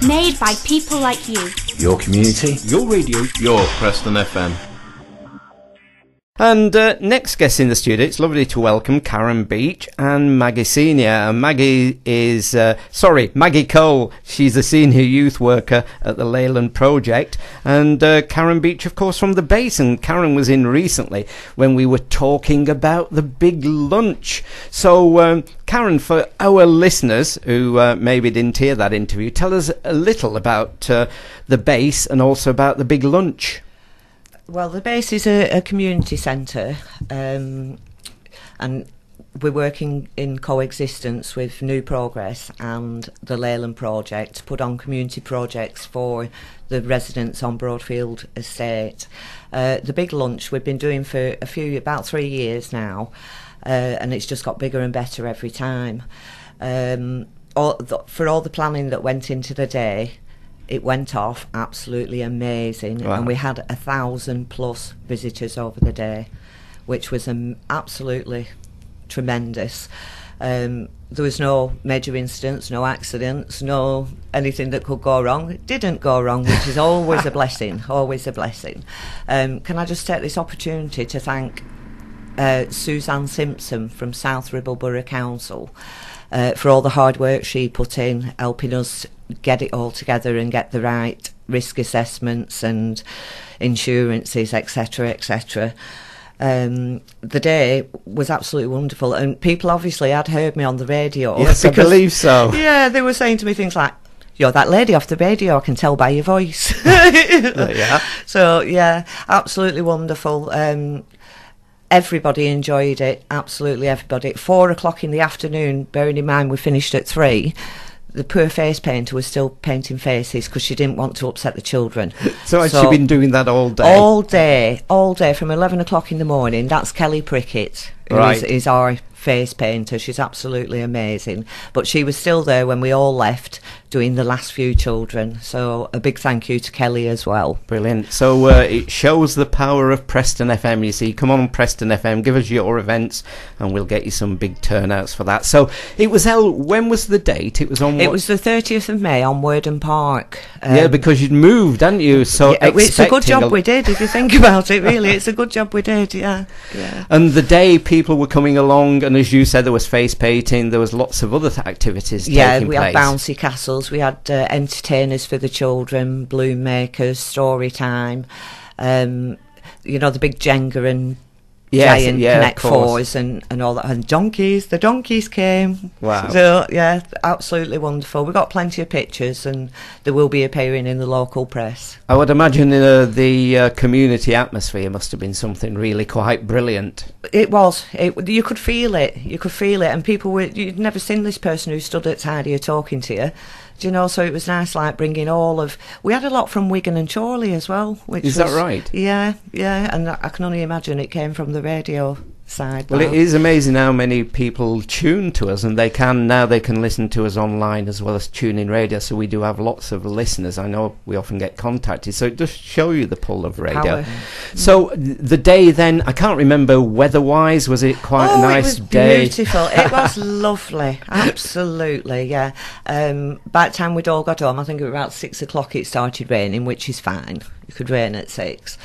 Made by people like you. Your community, your radio, your Preston FM. And next guest in the studio, it's lovely to welcome Karen Beach and Maggie Senior. And Maggie is, Maggie Cole. She's a senior youth worker at the Leyland Project. And Karen Beach, of course, from the base. And Karen was in recently when we were talking about the big lunch. So, Karen, for our listeners who maybe didn't hear that interview, tell us a little about the base and also about the big lunch. Well, the base is a community centre, and we're working in coexistence with New Progress and the Leyland Project to put on community projects for the residents on Broadfield Estate. The big lunch we've been doing for about 3 years now, and it's just got bigger and better every time. For all the planning that went into the day, it went off absolutely amazing. Wow. And we had 1,000+ visitors over the day, which was absolutely tremendous. There was no major incidents, no accidents, no anything that could go wrong. It didn't go wrong, which is always a blessing, always a blessing. Can I just take this opportunity to thank Suzanne Simpson from South Ribble Borough Council for all the hard work she put in, helping us get it all together and get the right risk assessments and insurances, etc., etc. The day was absolutely wonderful, and people obviously had heard me on the radio. Yes, I believe so. Yeah, they were saying to me things like, "You're that lady off the radio, I can tell by your voice." Yeah. So, yeah, absolutely wonderful. Everybody enjoyed it, absolutely everybody. At 4 o'clock in the afternoon, bearing in mind we finished at 3, the poor face painter was still painting faces because she didn't want to upset the children. So has she been doing that all day? All day from 11 o'clock in the morning. That's Kelly Prickett, who is our face painter. She's absolutely amazing. But she was still there when we all left, doing the last few children. So a big thank you to Kelly as well. Brilliant. So it shows the power of Preston FM, you see. Come on, Preston FM, give us your events and we'll get you some big turnouts for that. So it was held, when was the date? It was on It was the 30th of May on Worden Park. Yeah, because you'd moved, hadn't you? So yeah, it's a good job we did, if you think about it, really. It's a good job we did, yeah. And the day people were coming along, and as you said, there was face painting, there was lots of other activities taking place. Yeah, we had bouncy castles, we had entertainers for the children, balloon makers, story time, the big Jenga and giant Connect Fours and all that, and the donkeys came. Wow. So yeah, absolutely wonderful. We got plenty of pictures and they will be appearing in the local press. I would imagine the community atmosphere must have been something really quite brilliant. It was. You could feel it, and people were, you'd never seen this person who stood outside here talking to you. Do you know, so it was nice, like bringing we had a lot from Wigan and Chorley as well. Is that right? Yeah, and I can only imagine it came from the radio side. Well, it is amazing how many people tune to us, and they can listen to us online as well as tune in radio, so we do have lots of listeners. I know we often get contacted, so it does show you the pull of radio. Power. So the day then, I can't remember weather-wise, was it quite a nice day? It was beautiful. It was lovely, absolutely, yeah. By the time we'd all got home, I think it was about 6 o'clock it started raining, which is fine. It could rain at 6.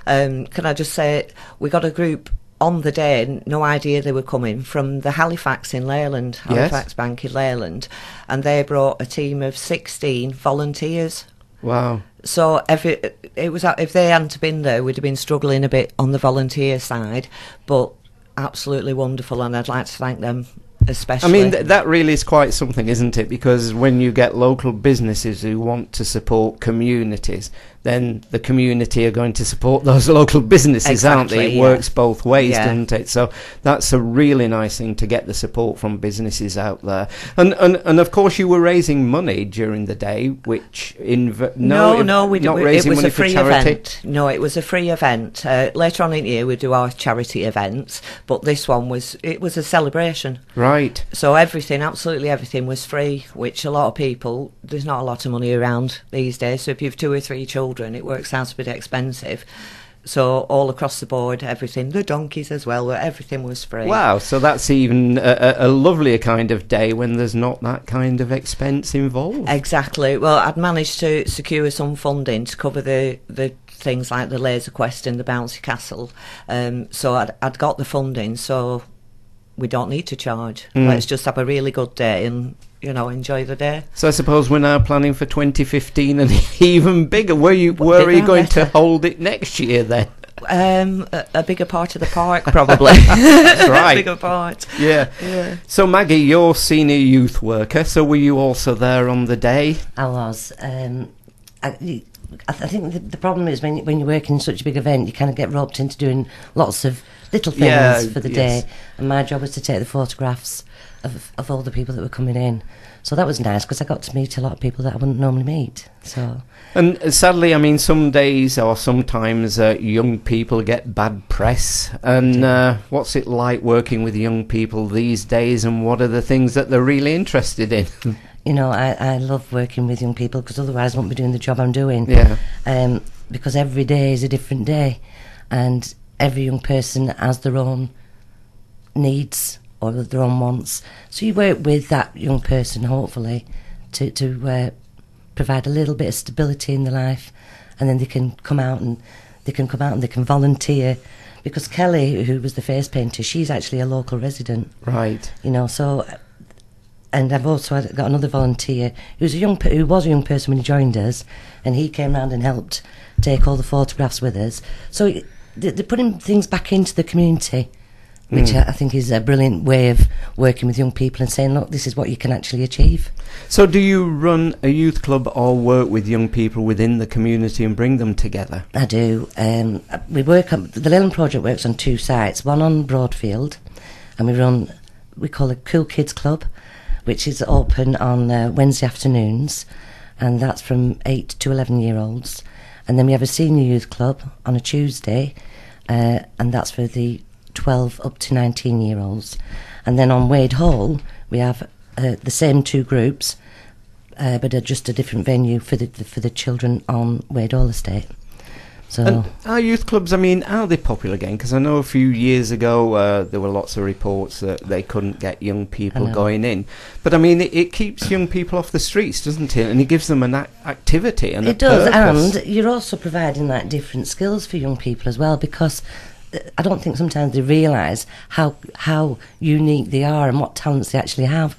Can I just say, we got a group on the day, no idea they were coming, from the Halifax in Leyland, Halifax Bank in Leyland, and they brought a team of 16 volunteers. Wow. So if they hadn't been there, we'd have been struggling a bit on the volunteer side, but absolutely wonderful, and I'd like to thank them especially. I mean, that really is quite something, isn't it? Because when you get local businesses who want to support communities, then the community are going to support those local businesses, aren't they? It works both ways, doesn't it? So that's a really nice thing to get the support from businesses out there. And of course, you were raising money during the day, which no, it was a free event. No, it was a free event. Later on in the year, we do our charity events, but this one was a celebration. Right. So absolutely everything was free, which a lot of people, there's not a lot of money around these days. So if you have 2 or 3 children, it works out a bit expensive. So all across the board, everything, the donkeys as well, everything was free. Wow, so that's even a lovelier kind of day when there's not that kind of expense involved. Exactly. Well, I'd managed to secure some funding to cover the things like the laser quest and the bouncy castle. So I'd got the funding, so we don't need to charge. Let's just have a really good day and, you know, enjoy the day. So I suppose we're now planning for 2015 and even bigger. Where are you going to hold it next year then? A bigger part of the park, probably. That's right. A bigger part. Yeah. So Maggie, you're senior youth worker, so were you also there on the day? I was. I think the problem is when you're working in such a big event, you kind of get roped into doing lots of little things for the day. And my job was to take the photographs of all the people that were coming in. So that was nice because I got to meet a lot of people that I wouldn't normally meet. So. And sadly, I mean, some days or sometimes young people get bad press. And what's it like working with young people these days, and what are the things that they're really interested in? You know, I love working with young people because otherwise I won't be doing the job I'm doing. Yeah. Because every day is a different day, and every young person has their own needs or their own wants. So you work with that young person, hopefully, to provide a little bit of stability in their life, and then they can come out and they can volunteer. Because Kelly, who was the face painter, she's actually a local resident. Right. You know, so. And I've also got another volunteer who was a young person when he joined us, and he came round and helped take all the photographs with us. So they're putting things back into the community, which I think is a brilliant way of working with young people and saying, look, this is what you can actually achieve. So do you run a youth club or work with young people within the community and bring them together? I do. We work on the Leyland Project works on 2 sites, one on Broadfield, and we call it Cool Kids Club, which is open on Wednesday afternoons, and that's from 8 to 11-year-olds. And then we have a senior youth club on a Tuesday, and that's for the 12 up to 19-year-olds. And then on Wade Hall, we have the same 2 groups, but just a different venue for the children on Wade Hall Estate. So, and our youth clubs, I mean, are they popular again? Because I know a few years ago there were lots of reports that they couldn't get young people going in. But I mean, it keeps young people off the streets, doesn't it? And it gives them an activity and it does, and you're also providing like different skills for young people as well, because I don't think sometimes they realise how unique they are and what talents they actually have.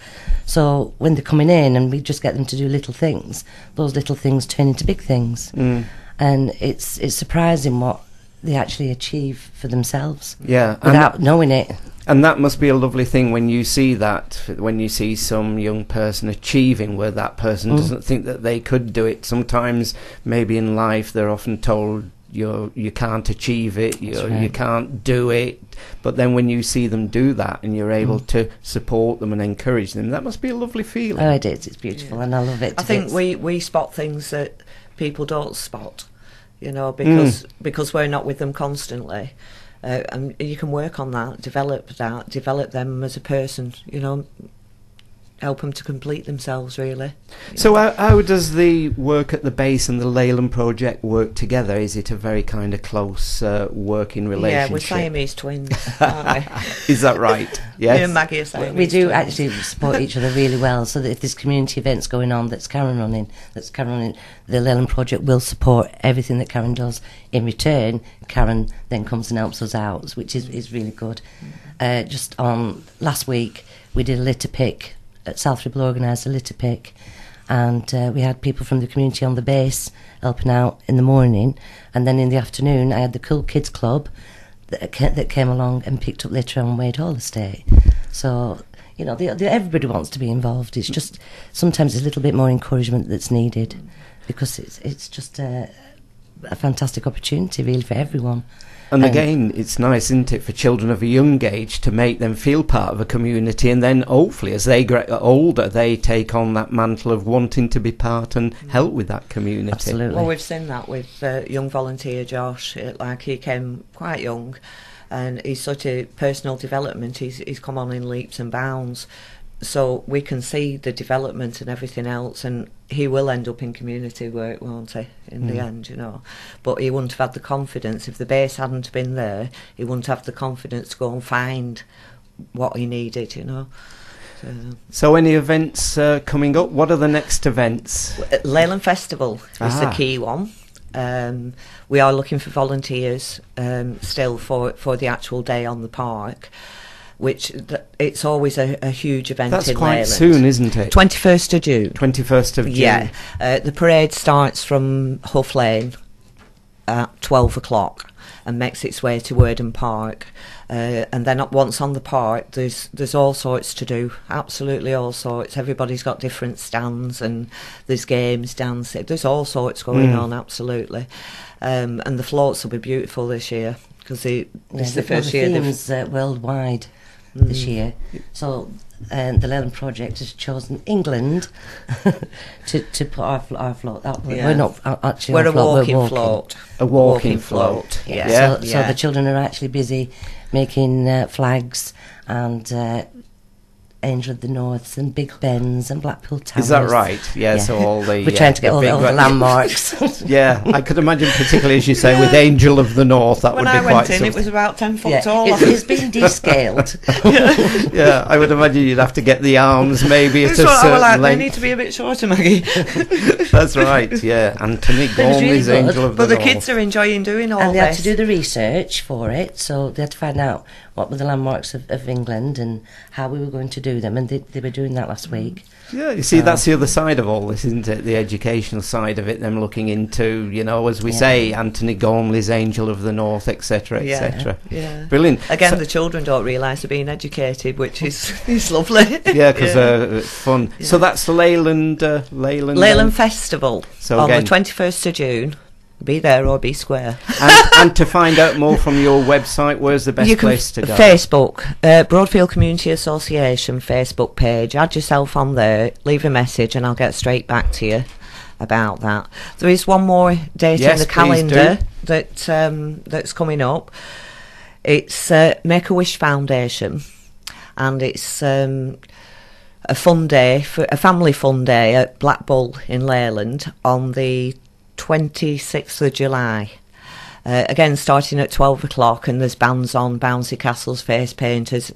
So when they're coming in and we just get them to do little things, those little things turn into big things. And it's surprising what they actually achieve for themselves without knowing it. And that must be a lovely thing when you see that, when you see some young person achieving where that person doesn't think that they could do it. Sometimes maybe in life they're often told you can't achieve it, you can't do it. But then when you see them do that and you're able to support them and encourage them, that must be a lovely feeling. Oh, it is. It's beautiful, and I love it. I think we spot things that people don't spot. You know, because we're not with them constantly, and you can work on that, develop them as a person. You know, help them to complete themselves, really. So how does the work at the base and the Leyland Project work together? Is it a very kind of close working relationship? Yeah, we're Siamese twins, aren't we? Is that right? Yes. Me and Maggie are Siamese We do twins. actually support each other really well, so that if there's community events going on that's Karen running, the Leyland Project will support everything that Karen does. In return, Karen then comes and helps us out, which is really good. Just on last week, we did a litter pick. At South Ribble organised a litter pick, and we had people from the community on the base helping out in the morning, and then in the afternoon I had the Cool Kids Club that came along and picked up litter on Wade Hall Estate. So, you know, everybody wants to be involved. It's just sometimes a little bit more encouragement that's needed, because it's just a fantastic opportunity really for everyone. And again, it's nice, isn't it, for children of a young age to make them feel part of a community, and then hopefully as they get older they take on that mantle of wanting to be part and help with that community. Absolutely. Well, we've seen that with young volunteer Josh. Like, he came quite young, and he's such a personal development. He's come on in leaps and bounds. so we can see the development and everything else, and he will end up in community work, won't he, in the end, you know. But he wouldn't have had the confidence, if the base hadn't been there, he wouldn't have the confidence to go and find what he needed, you know. So any events coming up? What are the next events? Leyland Festival is the key one. We are looking for volunteers still for the actual day on the park, which it's always a huge event in Leyland. That's quite soon, isn't it? 21st of June. 21st of June. Yeah. The parade starts from Huff Lane at 12 o'clock and makes its way to Worden Park. And then once on the park, there's all sorts to do, absolutely all sorts. Everybody's got different stands, and there's games, dancing. There's all sorts going on, absolutely. And the floats will be beautiful this year, because this is the first year. The theme's worldwide this year. So the Leyland Project has chosen England to put our float. We're not actually we're a walking float. A walking float. Yeah. So the children are actually busy making flags and Angel of the Norths and Big Bens and Blackpool Towers. Is that right? Yeah. So all the we're trying to get all the landmarks. Yeah, I could imagine, particularly as you say, with Angel of the North, that when would be I quite. When I went in, something. it was about 10 foot tall. It's been descaled. Yeah, I would imagine you'd have to get the arms maybe at a certain length. They need to be a bit shorter, Maggie. That's right. Yeah, Anthony Gormley's really Angel of the But North. the kids are enjoying doing all and they this. had to do the research for it, so they had to find out what were the landmarks of England and how we were going to do them, and they were doing that last week. Yeah, you see, that's the other side of all this, isn't it? The educational side of it, them looking into, you know, as we say, Anthony Gormley's Angel of the North, etc., etc. Yeah. Brilliant. Again, the children don't realise they're being educated, which is lovely. Yeah, because it's fun. Yeah. So that's the Leyland Festival so on again, the 21st of June. Be there or be square. and to find out more from your website, where's the best place to go? Facebook, Broadfield Community Association Facebook page. Add yourself on there, leave a message, and I'll get straight back to you about that. There is one more date in the calendar that's coming up. It's Make-A-Wish Foundation, and it's a fun day, a family fun day at Black Bull in Leyland on the 26th of July. Again, starting at 12 o'clock, and there's bands on, bouncy castles, face painters,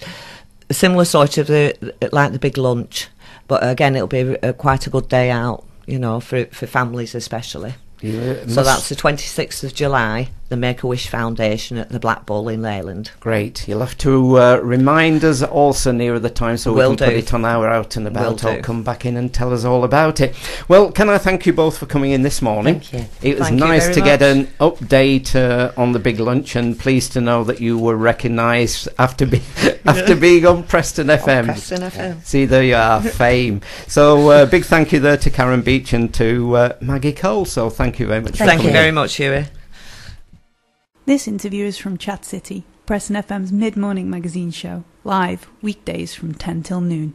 a similar sort of like the big lunch, but again, it'll be quite a good day out, you know, for families especially. So that's the 26th of July, the Make-A-Wish Foundation at the Black Bull in Leyland. Great. You'll have to remind us also nearer the time so we can put it on our out and about, or come back in and tell us all about it. Well, can I thank you both for coming in this morning? Thank you. It was nice to get an update on the big lunch, and pleased to know that you were recognised after being on Preston FM. On Preston FM. See, there you are, fame. So big thank you there to Karen Beach and to Maggie Cole. So thank you very much. Thank you very much, Huey. This interview is from Chat City, Preston FM's mid-morning magazine show, live weekdays from 10 till noon.